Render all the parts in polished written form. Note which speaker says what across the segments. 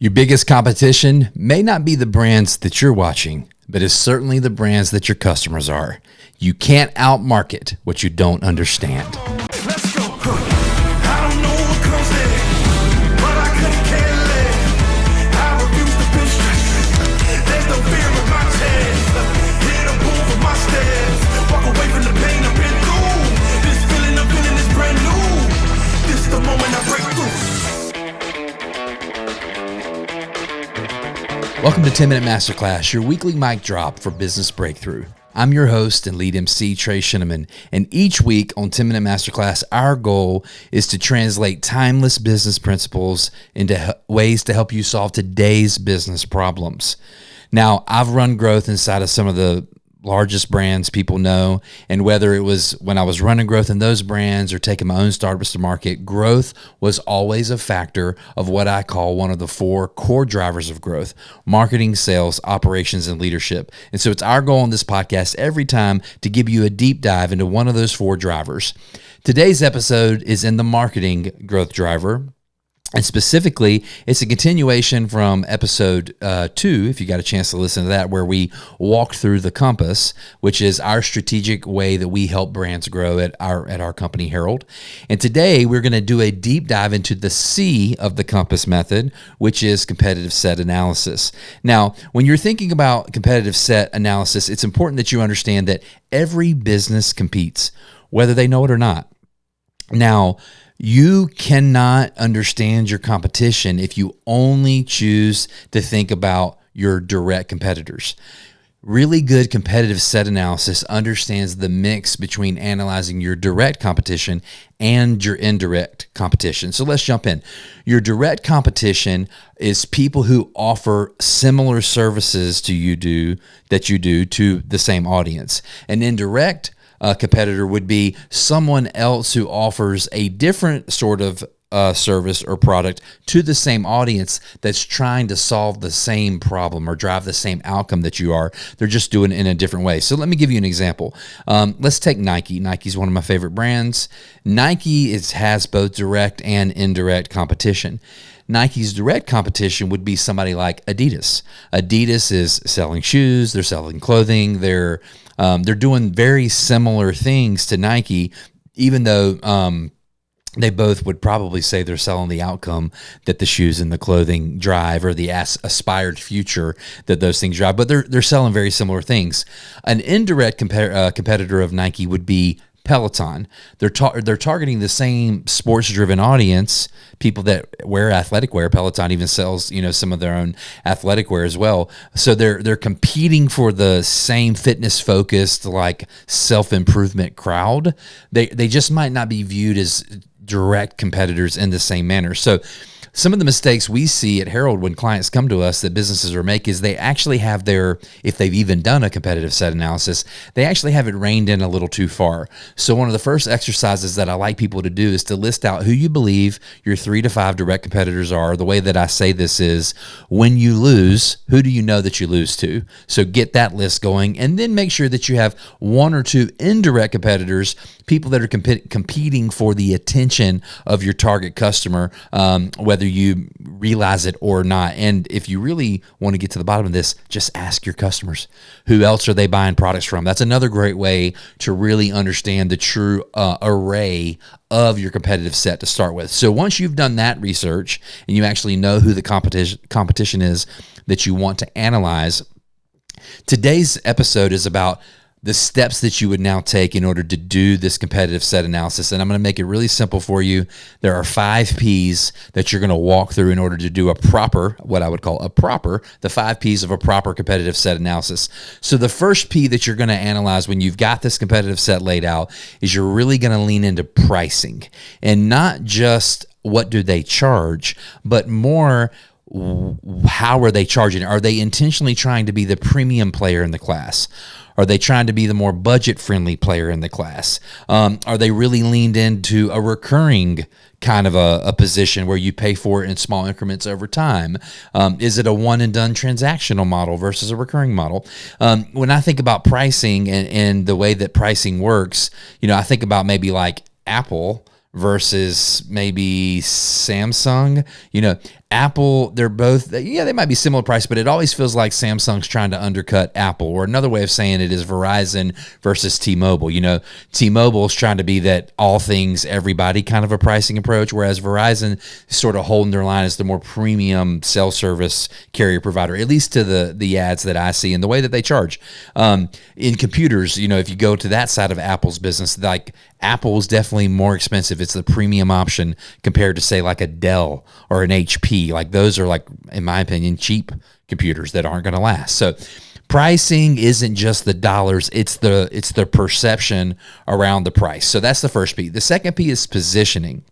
Speaker 1: Your biggest competition may not be the brands that you're watching, but is certainly the brands that your customers are. You can't outmarket what you don't understand.
Speaker 2: Let's go. I don't know what comes next, but I couldn't care less. I refuse to feel stressed. There's no fear in my chest. Hit a move with my steps. Walk away from the pain I've been through. This feeling I'm feeling is brand new. This is the moment I break through.
Speaker 1: Welcome to 10-Minute Masterclass, your weekly mic drop for business breakthrough. I'm your host and lead MC, Trey Sheneman, and each week on 10-Minute Masterclass, our goal is to translate timeless business principles into ways to help you solve today's business problems. Now, I've run growth inside of some of the largest brands people know, and whether it was when I was running growth in those brands or taking my own startups to market, growth was always a factor of what I call one of the four core drivers of growth: marketing, sales, operations, and leadership. And so it's our goal on this podcast every time to give you a deep dive into one of those four drivers. Today's episode is in the marketing growth driver. And specifically, it's a continuation from episode 2, if you got a chance to listen to that, where we walked through the compass, which is our strategic way that we help brands grow at our company, Herald. And today, we're going to do a deep dive into the C of the compass method, which is competitive set analysis. Now, when you're thinking about competitive set analysis, it's important that you understand that every business competes, whether they know it or not. Now, you cannot understand your competition if you only choose to think about your direct competitors. Really good competitive set analysis understands the mix between analyzing your direct competition and your indirect competition. So let's jump in. Your direct competition is people who offer similar services to you do to the same audience. An indirect competitor would be someone else who offers a different sort of service or product to the same audience that's trying to solve the same problem or drive the same outcome that you are. They're just doing it in a different way. So let me give you an example. Let's take Nike. Nike's one of my favorite brands. Nike has both direct and indirect competition. Nike's direct competition would be somebody like Adidas. Adidas is selling shoes, they're selling clothing, they're doing very similar things to Nike, even though they both would probably say they're selling the outcome that the shoes and the clothing drive, or the aspired future that those things drive. But they're selling very similar things. An indirect competitor of Nike would be Peloton. They're targeting the same sports-driven audience, people that wear athletic wear. Peloton even sells, some of their own athletic wear as well. So they're competing for the same fitness-focused, like self-improvement crowd. They just might not be viewed as direct competitors in the same manner. So some of the mistakes we see at Herald when clients come to us that businesses are making is they actually have if they've even done a competitive set analysis, they actually have it reined in a little too far. So one of the first exercises that I like people to do is to list out who you believe your 3 to 5 direct competitors are. The way that I say this is, when you lose, who do you know that you lose to? So get that list going, and then make sure that you have 1 or 2 indirect competitors, people that are competing for the attention of your target customer, whether you realize it or not. And if you really want to get to the bottom of this, just ask your customers, who else are they buying products from? That's another great way to really understand the true array of your competitive set to start with. So once you've done that research and you actually know who the competition is that you want to analyze, today's episode is about the steps that you would now take in order to do this competitive set analysis. And I'm going to make it really simple for you. There are 5 P's that you're going to walk through in order to do what I would call the 5 P's of a proper competitive set analysis. So the first P that you're going to analyze when you've got this competitive set laid out is you're really going to lean into pricing, and not just what do they charge, but more, how are they charging? Are they intentionally trying to be the premium player in the class? Are they trying to be the more budget-friendly player in the class? Are they really leaned into a recurring kind of a position where you pay for it in small increments over time? Is it a one-and-done transactional model versus a recurring model? When I think about pricing and the way that pricing works, I think about maybe like Apple versus maybe Samsung. Apple, they're both, they might be similar price, but it always feels like Samsung's trying to undercut Apple. Or another way of saying it is Verizon versus T-Mobile. T-Mobile's trying to be that all things everybody kind of a pricing approach, whereas Verizon is sort of holding their line as the more premium cell service carrier provider, at least to the ads that I see and the way that they charge. In computers, if you go to that side of Apple's business, like Apple is definitely more expensive. It's the premium option compared to, say, like a Dell or an HP. Like those are, like, in my opinion, cheap computers that aren't going to last. So pricing isn't just the dollars, it's the perception around the price. So that's the first P. The second P is positioning.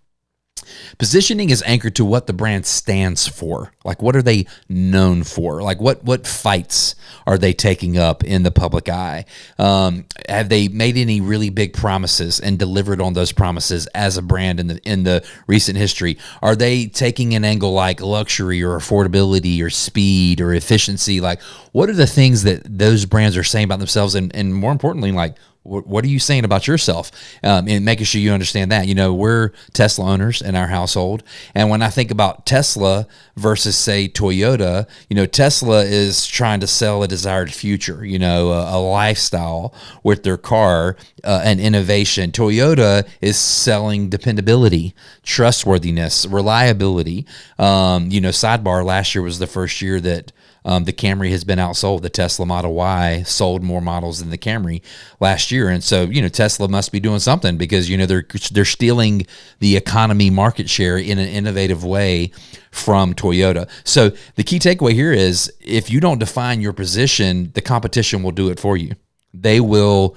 Speaker 1: Positioning is anchored to what the brand stands for. Like, what are they known for? Like, what fights are they taking up in the public eye? Have they made any really big promises and delivered on those promises as a brand in the recent history? Are they taking an angle like luxury or affordability or speed or efficiency? Like, what are the things that those brands are saying about themselves? And more importantly, like, what are you saying about yourself? And making sure you understand that. We're Tesla owners in our household. And when I think about Tesla versus, say, Toyota, Tesla is trying to sell a desired future, a lifestyle with their car, and innovation. Toyota is selling dependability, trustworthiness, reliability. Sidebar, last year was the first year that the Camry has been outsold. The Tesla Model Y sold more models than the Camry last year. And so, Tesla must be doing something because, they're stealing the economy market share in an innovative way from Toyota. So the key takeaway here is if you don't define your position, the competition will do it for you. They will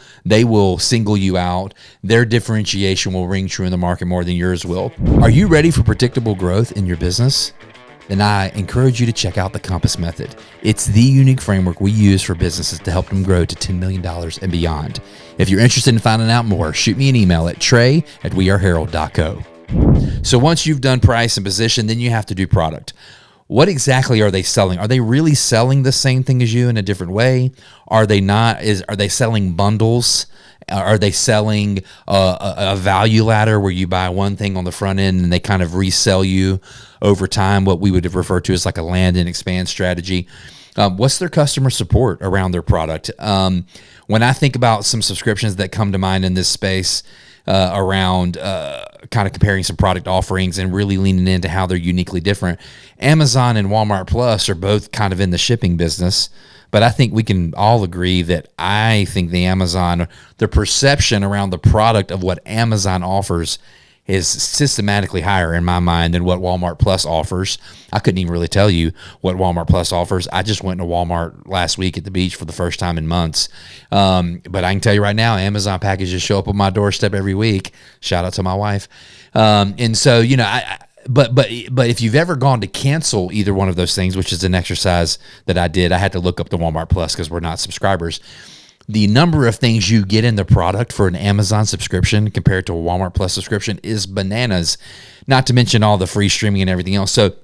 Speaker 1: single you out. Their differentiation will ring true in the market more than yours will. Are you ready for predictable growth in your business? Then I encourage you to check out the Compass Method. It's the unique framework we use for businesses to help them grow to $10 million and beyond. If you're interested in finding out more, shoot me an email at trey@weareherald.co. So once you've done price and position, then you have to do product. What exactly are they selling? Are they really selling the same thing as you in a different way? Are they not? Are they selling bundles? Are they selling a value ladder where you buy one thing on the front end and they kind of resell you over time, what we would have referred to as like a land and expand strategy? What's their customer support around their product? When I think about some subscriptions that come to mind in this space around kind of comparing some product offerings and really leaning into how they're uniquely different, Amazon and Walmart Plus are both kind of in the shipping business. But I think we can all agree that I think the perception around the product of what Amazon offers is systematically higher in my mind than what Walmart Plus offers. I couldn't even really tell you what Walmart Plus offers. I just went to Walmart last week at the beach for the first time in months. But I can tell you right now, Amazon packages show up on my doorstep every week. Shout out to my wife. And so, But if you've ever gone to cancel either one of those things, which is an exercise that I did, I had to look up the Walmart Plus because we're not subscribers. The number of things you get in the product for an Amazon subscription compared to a Walmart Plus subscription is bananas, not to mention all the free streaming and everything else. So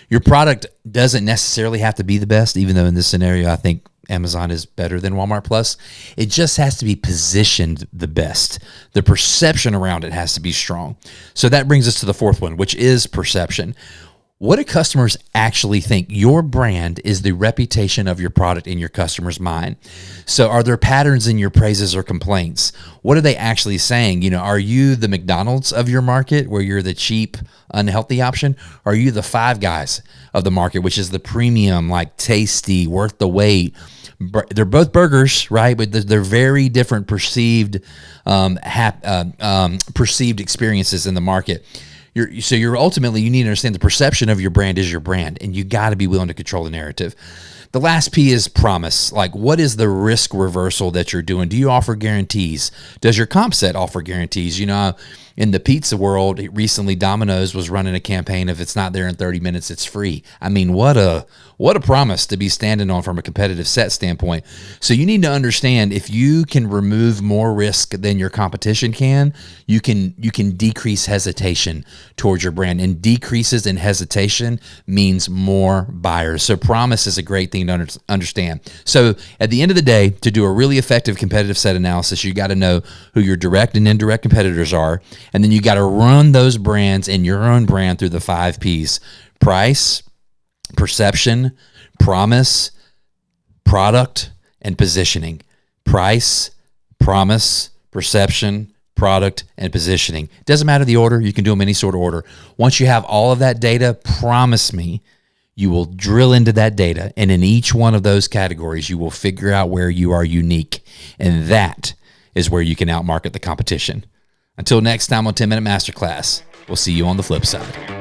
Speaker 1: your product doesn't necessarily have to be the best, even though in this scenario, I think Amazon is better than Walmart Plus. It just has to be positioned the best. The perception around it has to be strong. So that brings us to the fourth one, which is perception. What do customers actually think? Your brand is the reputation of your product in your customer's mind. So are there patterns in your praises or complaints? What are they actually saying? Are you the McDonald's of your market where you're the cheap, unhealthy option? Or are you the Five Guys of the market, which is the premium, like tasty, worth the wait? They're both burgers, right? But they're very different perceived experiences in the market. You're ultimately, you need to understand the perception of your brand is your brand, and you got to be willing to control the narrative. The last P is promise. Like, what is the risk reversal that you're doing? Do you offer guarantees? Does your comp set offer guarantees? In the pizza world, recently Domino's was running a campaign, if it's not there in 30 minutes, it's free. I mean, what a promise to be standing on from a competitive set standpoint. So you need to understand, if you can remove more risk than your competition can, you can decrease hesitation towards your brand. And decreases in hesitation means more buyers. So promise is a great thing to understand. So at the end of the day, to do a really effective competitive set analysis, you got to know who your direct and indirect competitors are. And then you got to run those brands and your own brand through the 5 Ps: price, perception, promise, product, and positioning. Price, promise, perception, product, and positioning. Doesn't matter the order. You can do them any sort of order. Once you have all of that data, promise me you will drill into that data, and in each one of those categories, you will figure out where you are unique, and that is where you can outmarket the competition. Until next time on 10 Minute Masterclass, we'll see you on the flip side.